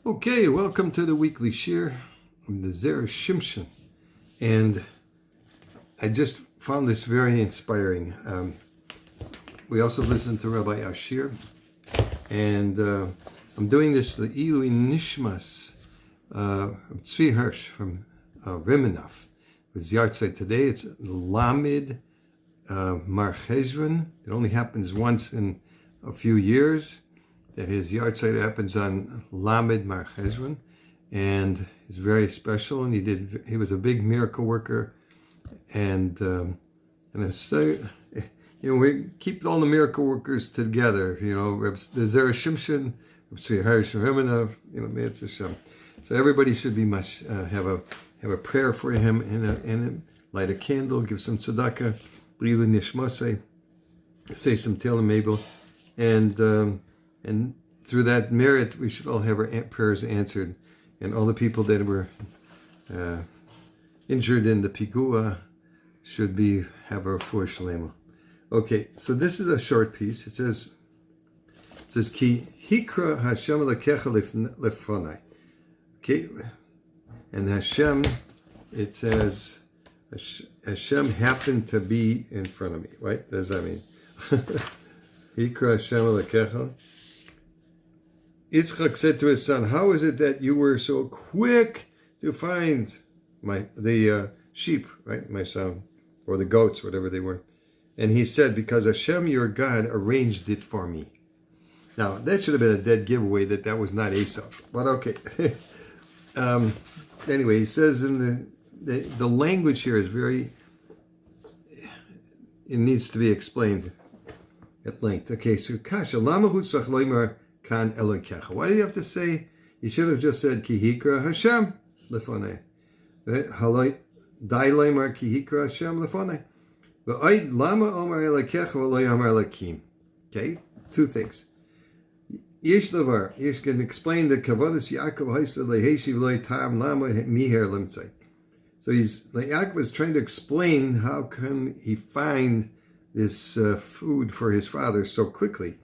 Okay, welcome to the weekly shir of the Zera Shimshon, and I just found this very inspiring. We also listened to Rabbi Ashir, and I'm doing this the Ilui Nishmas Tzvi Hirsch from Rimenov. His yahrzeit today. It's Lamed Mar Cheshvan. It only happens once in a few years. That his yahrzeit happens on Lamed Mar Cheshvan, and it's very special. And he was a big miracle worker, and it's we keep all the miracle workers together. The Zera Shimshon, so everybody should be have a prayer for him and light a candle, give some tzedakah, believe in nishmasei, say some Tehillim Mabel, and through that merit, we should all have our prayers answered. And all the people that were injured in the pigua should have a refuah shlema. Okay, so this is a short piece. It says, Ki hikra Hashem lekecha lefonai. Okay, and Hashem, it says, Hashem happened to be in front of me. Right? What does that mean? Hikra Hashem lekecha. Yitzchak said to his son, "How is it that you were so quick to find the sheep, right, my son, or the goats, whatever they were?" And he said, "Because Hashem, your God, arranged it for me." Now, that should have been a dead giveaway that was not Esau, but okay. Anyway, he says in the language here is very, it needs to be explained at length. Okay, so kasha lama hutzach loymar kan elokecha. Why do you have to say? You should have just said ki hikra Hashem lefonei. Haloi dai loymar ki hikra Hashem lefonei. But I lama omar elokecha v'lo yomar elokim. Okay, two things. Yesh levar, Yesh can explain the kavadas Yaakov haisa leheshiv loy tam lama miher limtzai. So Yaakov is trying to explain how can he find this food for his father so quickly.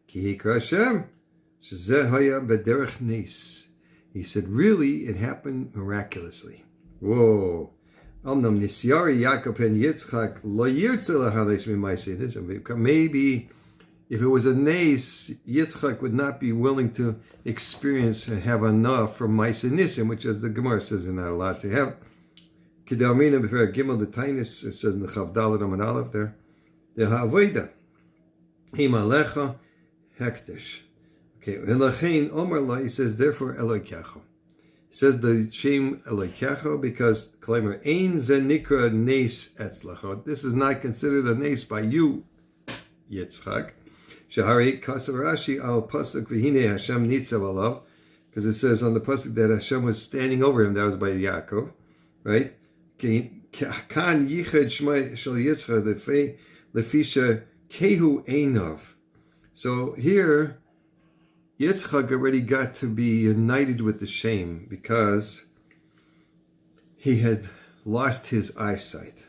He said, really, it happened miraculously. Whoa. Maybe if it was a nace, Yitzchak would not be willing to experience and have enough from Maaseh Nisim, which, as the Gemara says, you're not allowed to have. Kedalmina b'per Gimel the Tainis, it says in the Chav Dalet Amud Aleph there, the Ha'avoda Himalecha Hektish. Okay, Elachein Omar La, he says, therefore Elokecha. He says the shame Elokecha because claimer Ein Ze Nikra Nes Etzlecha. This is not considered a nes by you, Yitzchak. Shahari Kasav Rashi Al Pasuk V'Hine Hashem Nitzav Alav, because it says on the pasuk that Hashem was standing over him. That was by Yaakov, right? Kan Yichad Shmai Shal Yitzchak Lefisha Kehu Einov. So here, Yitzchak already got to be united with the shame because he had lost his eyesight.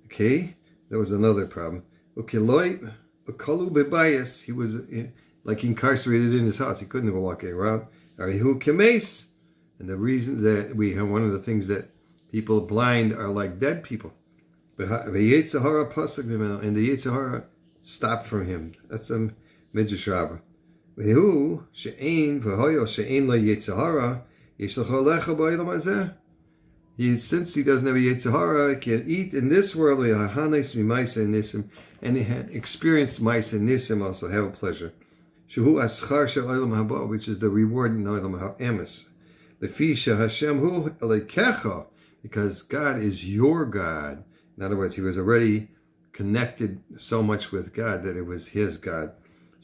Okay, that was another problem. Okay, Loi Akalu Bebayas, he was like incarcerated in his house. He couldn't go walking around. Arihu Kemes, and the reason that we have one of the things that people blind are like dead people. And the Yetzirah stopped from him. That's a Midrash Rabbah. Since he doesn't have a Yetzirah, he can eat in this world, and he had experienced Maaseh Nisim, also have a pleasure. Which is the reward in Olam Ha'emes. Because God is your God. In other words, he was already connected so much with God that it was his God.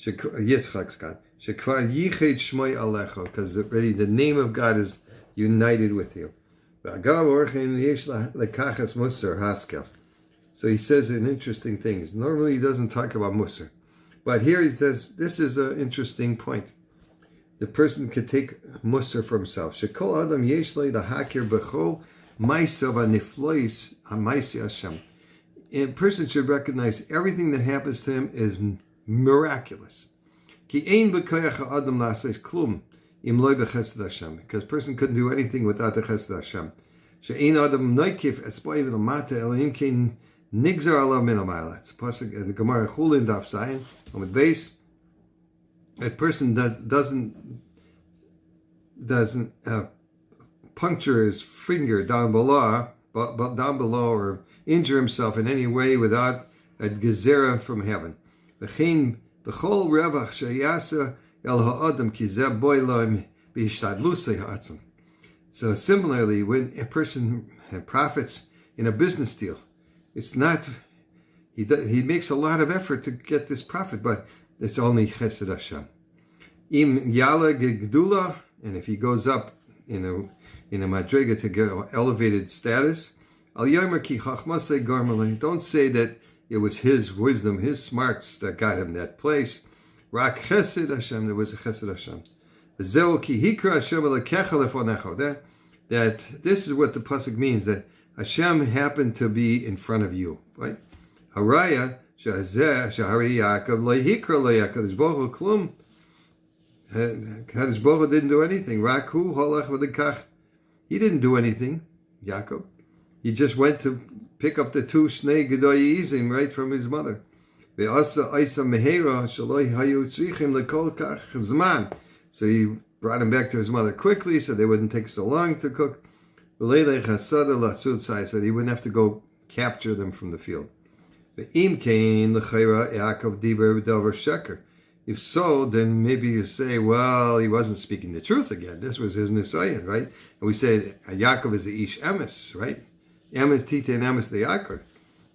Yitzchak's God. Because already the name of God is united with you. So he says an interesting thing. Normally he doesn't talk about Musar. But here he says, this is an interesting point. The person could take Musar for himself. Shekol Adam yesh le lahakir b'chol ma'asav haniflois ha'ma'aseh Hashem. A person should recognize everything that happens to him is miraculous. Ki ein b'koyach ha'adam la'aseh klum. im loy b'chesed Hashem, because a person couldn't do anything without the chesed Hashem. She'ein adam noikif etzboi v'lamata elohim kein nigzar alav min amayla. It's a pasuk in the Gemara Chulin Daf Zayin on the base. A person doesn't puncture his finger down below, or injure himself in any way without a gezerah from heaven. V'chein b'chol revach sheyasa el ha'adam ki zeh boi loim b'ishtadlusei ha'atzim. So similarly, when a person profits in a business deal, it's not, he makes a lot of effort to get this profit, but it's only chesed Hashem. Im yala gegdula, and if he goes up in a madriga to get an elevated status, al yomer ki chachmasei gormalei. Don't say that it was his wisdom, his smarts that got him that place. Rak chesed Hashem, there was a chesed Hashem. Zeu ki hikra Hashem elekecha lefonecha. That this is what the pasuk means, that Hashem happened to be in front of you, right? Haraya shahari Yaakov lehikra leyakadosh baruch hu klum. Kadosh Baruch Hu didn't do anything. Raku holach v'dekach. He didn't do anything, Yaakov. He just went to pick up the two shnei gedoyizim right from his mother. Ve'asa isa mehera shaloi hayu tzrichim lekol kach zman. So he brought him back to his mother quickly, so they wouldn't take so long to cook. So he wouldn't have to go capture them from the field. If so, then maybe you say, well, he wasn't speaking the truth again. This was his nisayon, right? And we say Yaakov is the ish emes, right? Emes tite and emes the Yaakov.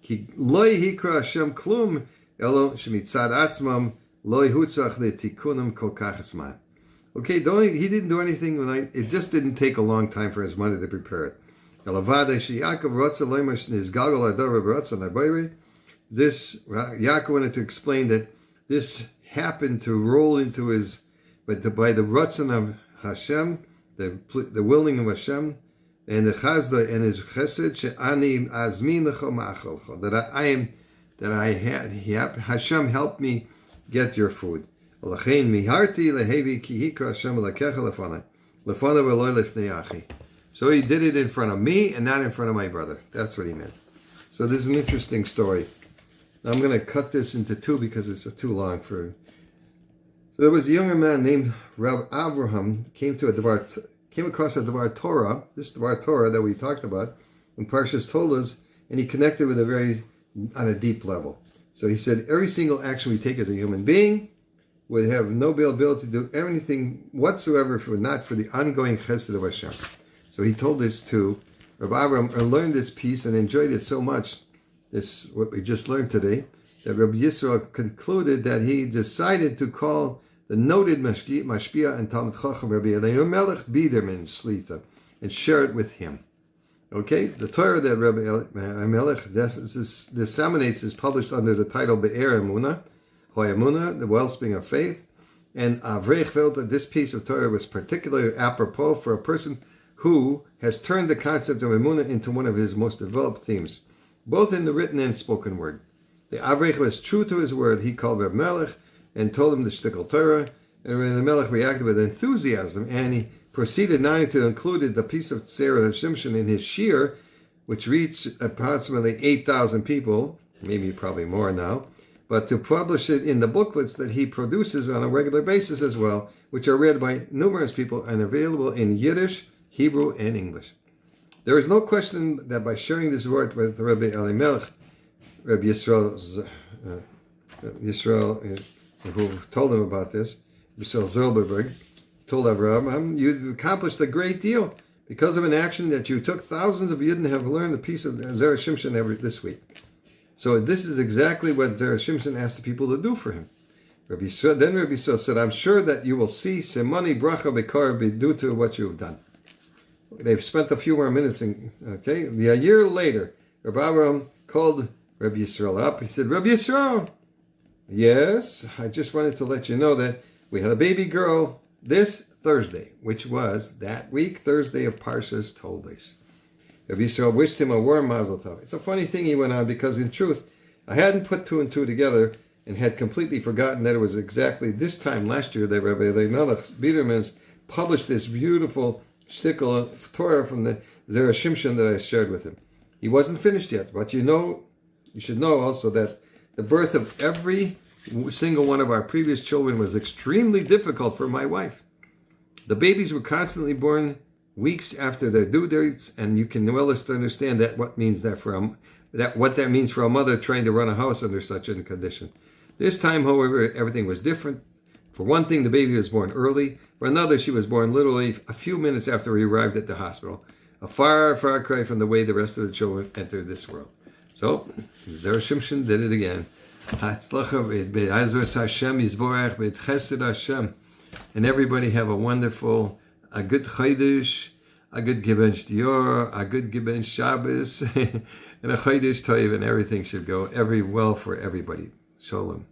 Ki loy hikra Hashem klum elo shemitzad atzmam loy hutzach le'tikunam kol kachasman. Okay, he didn't do anything. It just didn't take a long time for his mother to prepare it. This Yaakov wanted to explain that this happened to roll into his, but by the ratzon of Hashem, the willing of Hashem, and the chazda and his chesed, she'ani azmin lecha ma'acholcha, that Hashem helped me get your food. So he did it in front of me and not in front of my brother. That's what he meant. So this is an interesting story. Now I'm going to cut this into two because it's too long for. So there was a younger man named Rabbi Avraham came across a Dvar Torah, this Dvar Torah that we talked about in Parshat Toldot, and he connected with on a deep level. So he said every single action we take as a human being would have no ability to do anything whatsoever not for the ongoing chesed of Hashem. So he told this to Rabbi Avraham, and learned this piece and enjoyed it so much, what we just learned today, that Rabbi Yisrael concluded that he decided to call the noted Mashpia and Talmud Chacham Rabbi Melech Biderman Shlita and share it with him. Okay, the Torah that Rabbi Melech disseminates is published under the title Be'er Emunah, the wellspring of faith, and Avrech felt that this piece of Torah was particularly apropos for a person who has turned the concept of Emunah into one of his most developed themes, both in the written and spoken word. The Avrech was true to his word. He called Reb Melech and told him the shtickle Torah, and Reb Melech reacted with enthusiasm, and he proceeded not only to include the piece of Zera Shimshon in his shir, which reached approximately 8,000 people, maybe probably more now, but to publish it in the booklets that he produces on a regular basis as well, which are read by numerous people and available in Yiddish, Hebrew, and English. There is no question that by sharing this word with Rabbi Elimelech, Rabbi Yisrael, who told him about this, Yisrael Zilberberg, told Avraham, you've accomplished a great deal because of an action that you took. Thousands of Yidden have learned a piece of Zera Shimshon this week. So this is exactly what Zera Shimshon asked the people to do for him. Rabbi Yisrael said, I'm sure that you will see Semani Bracha Bekar due to what you have done. They've spent a few more minutes. A year later, Rabbi Avraham called Rabbi Yisrael up. He said, Rabbi Yisrael, yes, I just wanted to let you know that we had a baby girl this Thursday, which was that week, Thursday of Parshat Toldot. Rabbi Yisrael wished him a warm mazel tov. It's a funny thing he went on, because in truth, I hadn't put two and two together and had completely forgotten that it was exactly this time last year that Rabbi Elimelech Biderman's published this beautiful shtickle of Torah from the Zera Shimshon that I shared with him. He wasn't finished yet, but you should know also that the birth of every single one of our previous children was extremely difficult for my wife. The babies were constantly born weeks after their due dates, and you can well understand that what that means for a mother trying to run a house under such a condition. This time, however, everything was different. For one thing, the baby was born early. For another, she was born literally a few minutes after we arrived at the hospital. A far, far cry from the way the rest of the children entered this world. So, Zera Shimshon did it again. And everybody have a wonderful, a good Chodesh, a good Gebench Dior, a good Gebench Shabbos, and a Chodesh Toiv, and everything should go well for everybody. Shalom.